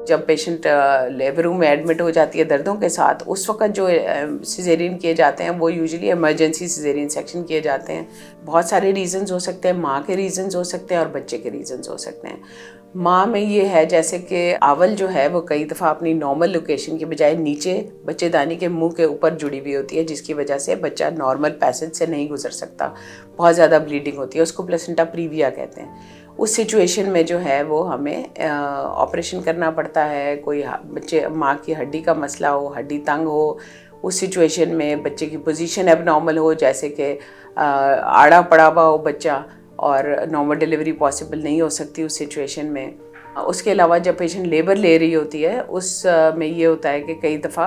जब patient labour room में admit हो जाती है दर्दों के साथ, उस वक्त जो सिजेरियन किए जाते हैं वो यूजुअली इमरजेंसी सिजेरियन सेक्शन किए जाते हैं। बहुत सारे रीज़न्स हो सकते हैं, माँ के रीज़न्स हो सकते हैं और बच्चे के रीज़न्स हो सकते हैं। माँ में ये है जैसे कि आवल जो है वो कई दफ़ा अपनी नॉर्मल लोकेशन के बजाय नीचे बच्चेदानी के मुंह के ऊपर जुड़ी हुई होती है, जिसकी वजह से बच्चा नॉर्मल पैसेज से नहीं गुजर सकता, बहुत ज़्यादा ब्लीडिंग होती है, उसको प्लेसेंटा प्रीविया कहते हैं। उस सिचुएशन में जो है वो हमें ऑपरेशन करना पड़ता है। कोई बच्चे माँ की हड्डी का मसला हो, हड्डी तंग हो, उस सिचुएशन में बच्चे की पोजीशन एबनॉर्मल हो, जैसे कि आड़ा पड़ा हुआ हो बच्चा और नॉर्मल डिलीवरी पॉसिबल नहीं हो सकती उस सिचुएशन में। उसके अलावा जब पेशेंट लेबर ले रही होती है उस में ये होता है कि कई दफ़ा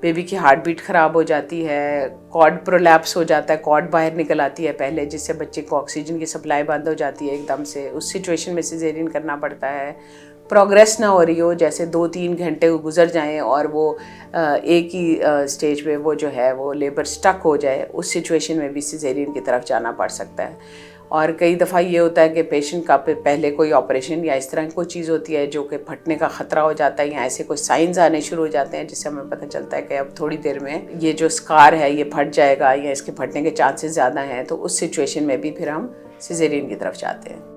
बेबी की हार्ट बीट ख़राब हो जाती है, कॉर्ड प्रोलैप्स हो जाता है, कॉर्ड बाहर निकल आती है पहले, जिससे बच्चे को ऑक्सीजन की सप्लाई बंद हो जाती है एकदम से। उस सिचुएशन में सिजेरियन करना पड़ता है। प्रोग्रेस ना हो रही हो, जैसे 2-3 घंटे गुजर जाएं और वो एक ही स्टेज पे वो जो है वो लेबर स्टक हो जाए, उस सिचुएशन में भी सिजेरियन की तरफ जाना पड़ सकता है। और कई दफ़ा ये होता है कि पेशेंट का पहले कोई ऑपरेशन या इस तरह की कोई चीज़ होती है जो कि फटने का ख़तरा हो जाता है, या ऐसे कोई साइंस आने शुरू हो जाते हैं जिससे हमें पता चलता है कि अब थोड़ी देर में ये जो स्कार है ये फट जाएगा या इसके फटने के चांसेस ज़्यादा हैं, तो उस सिचुएशन में भी फिर हम सिजेरियन की तरफ जाते हैं।